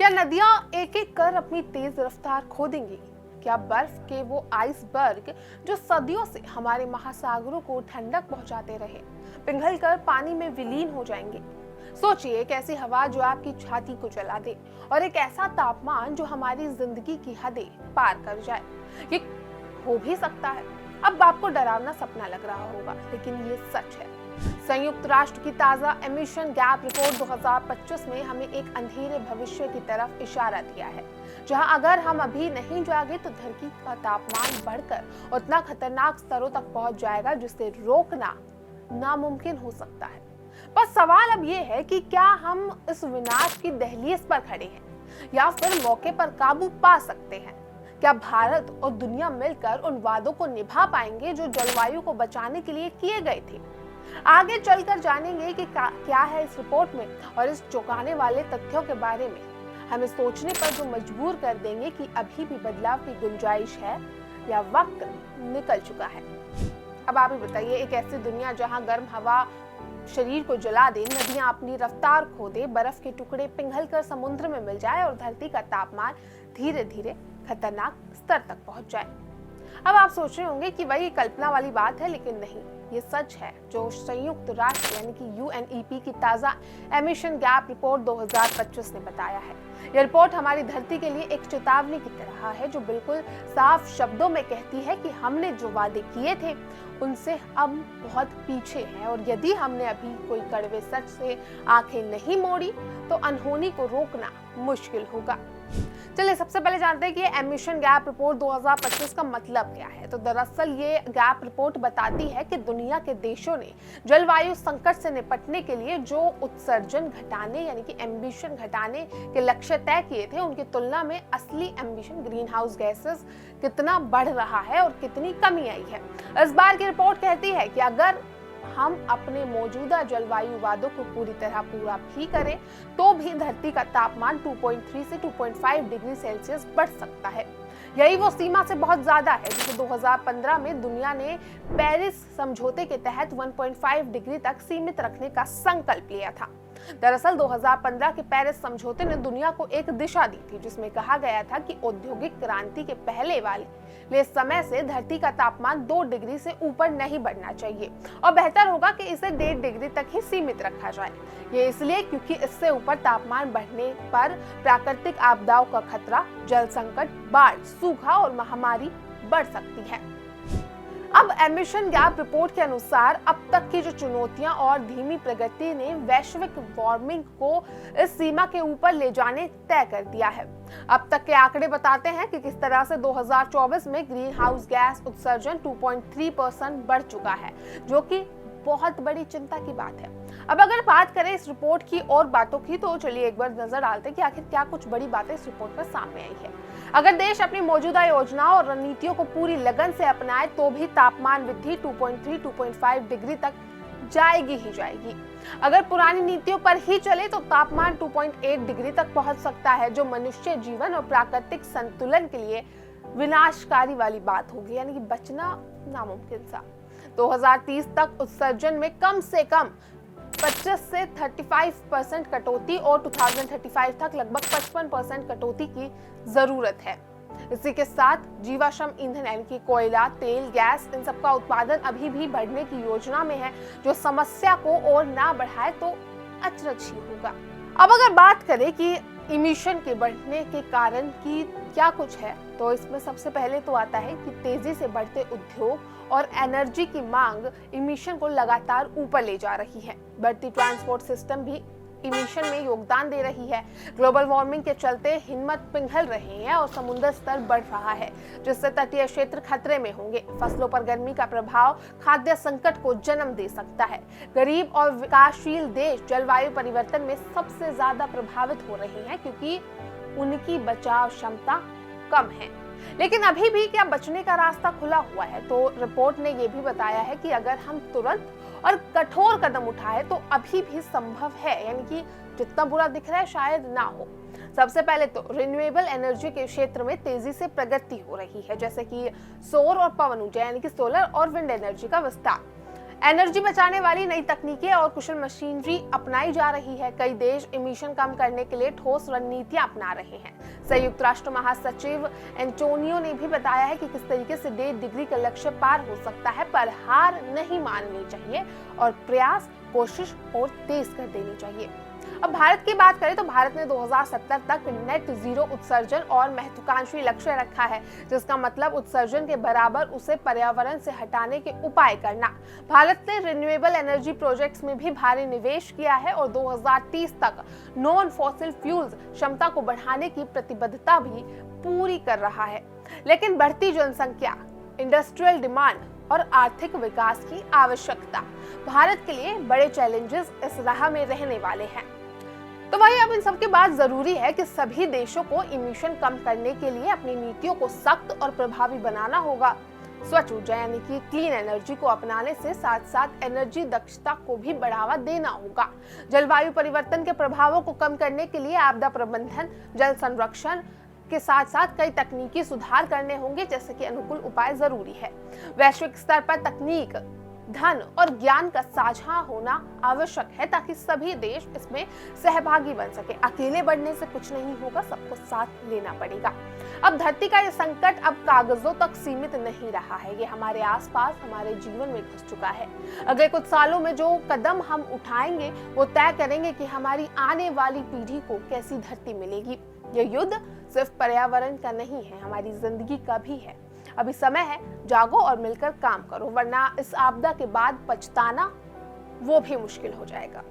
क्या नदियां एक एक कर अपनी तेज रफ्तार खो देंगी? क्या बर्फ के वो आइसबर्ग जो सदियों से हमारे महासागरों को ठंडक पहुंचाते रहे पिघलकर पानी में विलीन हो जाएंगे? सोचिए, एक ऐसी हवा जो आपकी छाती को जला दे और एक ऐसा तापमान जो हमारी जिंदगी की हदें पार कर जाए। ये हो भी सकता है। अब आपको डरावना सपना लग रहा होगा, लेकिन ये सच है। संयुक्त राष्ट्र की ताजा एमिशन गैप रिपोर्ट 2025 में हमें एक अंधेरे भविष्य की तरफ इशारा दिया है, जहां अगर हम अभी नहीं जागे तो धरती का तापमान बढ़कर उतना खतरनाक स्तरों तक पहुंच जाएगा जिसे रोकना नामुमकिन हो सकता है। पर सवाल अब ये है कि क्या हम इस विनाश की दहलीज पर खड़े हैं या फिर मौके पर काबू पा सकते हैं? क्या भारत और दुनिया मिलकर उन वादों को निभा पाएंगे जो जलवायु को बचाने के लिए किए गए थे? आगे चलकर जानेंगे कि क्या है इस रिपोर्ट में और इस चौंकाने वाले तथ्यों के बारे में हमें सोचने पर जो मजबूर कर देंगे कि अभी भी बदलाव की गुंजाइश है या वक्त निकल चुका है। अब आप ही बताइए, एक ऐसी दुनिया जहां गर्म हवा शरीर को जला दे, नदियां अपनी रफ्तार खो दे, बर्फ के टुकड़े पिघलकर समुद्र में मिल जाए और धरती का तापमान धीरे धीरे खतरनाक स्तर तक पहुंच जाए। अब आप सोच रहे होंगे कि वही कल्पना वाली बात है, लेकिन नहीं, ये सच है जो संयुक्त राष्ट्र यानी कि UNEP की ताजा एमिशन गैप रिपोर्ट 2025 ने बताया है। यह रिपोर्ट हमारी धरती के लिए एक चेतावनी की तरह है, जो बिल्कुल साफ शब्दों में कहती है कि हमने जो वादे किए थे उनसे अब बहुत पीछे हैं, और यदि हमने अभी कोई कड़वे सच से आंखें नहीं मोड़ी तो अनहोनी को रोकना मुश्किल होगा। चलिए सबसे पहले जानते हैं कि एमिशन गैप रिपोर्ट 2025 का मतलब क्या है। तो दरअसल ये गैप रिपोर्ट बताती है कि दुनिया के देशों ने जलवायु संकट से निपटने के लिए जो उत्सर्जन घटाने यानी कि एम्बिशन घटाने के लक्ष्य तय किए थे, उनकी तुलना में असली एम्बिशन ग्रीन हाउस गैसेस कितना बढ़ रहा है और कितनी कमी आई है। इस बार की रिपोर्ट कहती है कि अगर हम अपने मौजूदा जलवायु वादों को पूरी तरह पूरा भी करें तो भी धरती का तापमान 2.3 से 2.5 डिग्री सेल्सियस बढ़ सकता है। यही वो सीमा से बहुत ज्यादा है जिसे 2015 में दुनिया ने पेरिस समझौते के तहत 1.5 डिग्री तक सीमित रखने का संकल्प लिया था। दरअसल 2015 के पेरिस समझौते ने दुनिया को एक दिशा दी थी, जिसमें कहा गया था कि औद्योगिक क्रांति के पहले वाले समय से धरती का तापमान 2 डिग्री से ऊपर नहीं बढ़ना चाहिए और बेहतर होगा कि इसे 1.5 डिग्री तक ही सीमित रखा जाए। ये इसलिए क्योंकि इससे ऊपर तापमान बढ़ने पर प्राकृतिक आपदाओं का खतरा, जल संकट, बाढ़, सूखा और महामारी बढ़ सकती है। अब एमिशन गैप रिपोर्ट के अनुसार अब तक की जो चुनौतियां और धीमी प्रगति ने वैश्विक वार्मिंग को इस सीमा के ऊपर ले जाने तय कर दिया है। अब तक के आंकड़े बताते हैं कि किस तरह से 2024 में ग्रीन हाउस गैस उत्सर्जन 2.3% बढ़ चुका है, जो कि बहुत बड़ी चिंता की बात है। अब अगर बात करें इस रिपोर्ट की और बातों की, तो चलिए एक बार नजर डालते हैं कि आखिर क्या कुछ बड़ी बातें इस रिपोर्ट पर सामने आई है। अगर देश अपनी मौजूदा योजनाओं और रणनीतियों को पूरी लगन से अपनाए तो भी तापमान वृद्धि 2.3-2.5 डिग्री तक जाएगी ही जाएगी। अगर पुरानी नीतियों पर ही चले तो तापमान 2.8 डिग्री तक पहुंच सकता है, जो मनुष्य जीवन और प्राकृतिक संतुलन के लिए विनाशकारी वाली बात होगी, यानी कि बचना नामुमकिन सा। 2030 तक उत्सर्जन में कम से कम 25 से 35% कटौती और 2035 तक लगभग 55% कटौती की जरूरत है। इसी के साथ जीवाश्म ईंधन यानी कि कोयला, तेल, गैस, इन सब का उत्पादन अभी भी बढ़ने की योजना में है, जो समस्या को और ना बढ़ाए तो अचरज ही होगा। अब अगर बात करें कि इमिशन के बढ़ने के कारण की क्या कुछ है, तो इसमें सबसे पहले तो आता है कि तेजी से बढ़ते उद्योग और एनर्जी की मांग इमिशन को लगातार ऊपर ले जा रही है। बढ़ती ट्रांसपोर्ट सिस्टम भी इमिशन में योगदान दे रही है। ग्लोबल वार्मिंग के चलते हिमनद पिघल रहे हैं और समुद्र स्तर बढ़ रहा है, जिससे तटीय क्षेत्र खतरे में होंगे। फसलों पर गर्मी का प्रभाव खाद्य संकट को जन्म दे सकता है। गरीब और विकासशील देश जलवायु परिवर्तन में सबसे ज्यादा प्रभावित हो रहे हैं क्योंकि उनकी बचाव क्षमता कम है। लेकिन अभी भी क्या बचने का रास्ता खुला हुआ है? तो रिपोर्ट ने यह भी बताया है कि अगर हम तुरंत और कठोर कदम उठाए तो अभी भी संभव है, यानी कि जितना बुरा दिख रहा है शायद ना हो। सबसे पहले तो रिन्यूएबल एनर्जी के क्षेत्र में तेजी से प्रगति हो रही है, जैसे कि सौर और पवन ऊर्जा यानी कि सोलर और विंड एनर्जी का विस्तार। एनर्जी बचाने वाली नई तकनीकें और कुशल मशीनरी अपनाई जा रही है। कई देश इमिशन कम करने के लिए ठोस रणनीतियां अपना रहे हैं। संयुक्त राष्ट्र महासचिव एंटोनियो ने भी बताया है कि किस तरीके से 1.5 डिग्री का लक्ष्य पार हो सकता है, पर हार नहीं माननी चाहिए और प्रयास कोशिश और तेज कर देनी चाहिए। अब भारत की बात करें तो भारत ने 2070 तक नेट जीरो उत्सर्जन और महत्वाकांक्षी लक्ष्य रखा है, जिसका मतलब उत्सर्जन के बराबर उसे पर्यावरण से हटाने के उपाय करना। भारत ने रिन्यूएबल एनर्जी प्रोजेक्ट्स में भी भारी निवेश किया है और 2030 तक नॉन फॉसिल फ्यूल्स क्षमता को बढ़ाने की प्रतिबद्धता भी पूरी कर रहा है। लेकिन बढ़ती जनसंख्या, इंडस्ट्रियल डिमांड और आर्थिक विकास की आवश्यकता भारत के लिए बड़े चैलेंजेस इस राह में रहने वाले हैं। तो वही अब इन सब के बाद जरूरी है कि सभी देशों को इमिशन कम करने के लिए अपनी नीतियों को सख्त और प्रभावी बनाना होगा। स्वच्छ ऊर्जा यानी कि क्लीन एनर्जी को अपनाने से साथ साथ एनर्जी दक्षता को भी बढ़ावा देना होगा। जलवायु परिवर्तन के प्रभावों को कम करने के लिए आपदा प्रबंधन, जल संरक्षण के साथ साथ कई तकनीकी सुधार करने होंगे, जैसे कि अनुकूल उपाय जरूरी है। वैश्विक स्तर पर तकनीक, धन और ज्ञान का साझा होना आवश्यक है ताकि सभी देश इसमें सहभागी बन सके। अकेले बढ़ने से कुछ नहीं होगा, सबको साथ लेना पड़ेगा। अब धरती का ये संकट अब कागजों तक सीमित नहीं रहा है, ये हमारे आसपास, हमारे जीवन में घुस चुका है। अगले कुछ सालों में जो कदम हम उठाएंगे वो तय करेंगे कि हमारी आने वाली पीढ़ी को कैसी धरती मिलेगी। ये युद्ध सिर्फ पर्यावरण का नहीं है, हमारी जिंदगी का भी है। अभी समय है, जागो और मिलकर काम करो, वरना इस आपदा के बाद पछताना वो भी मुश्किल हो जाएगा।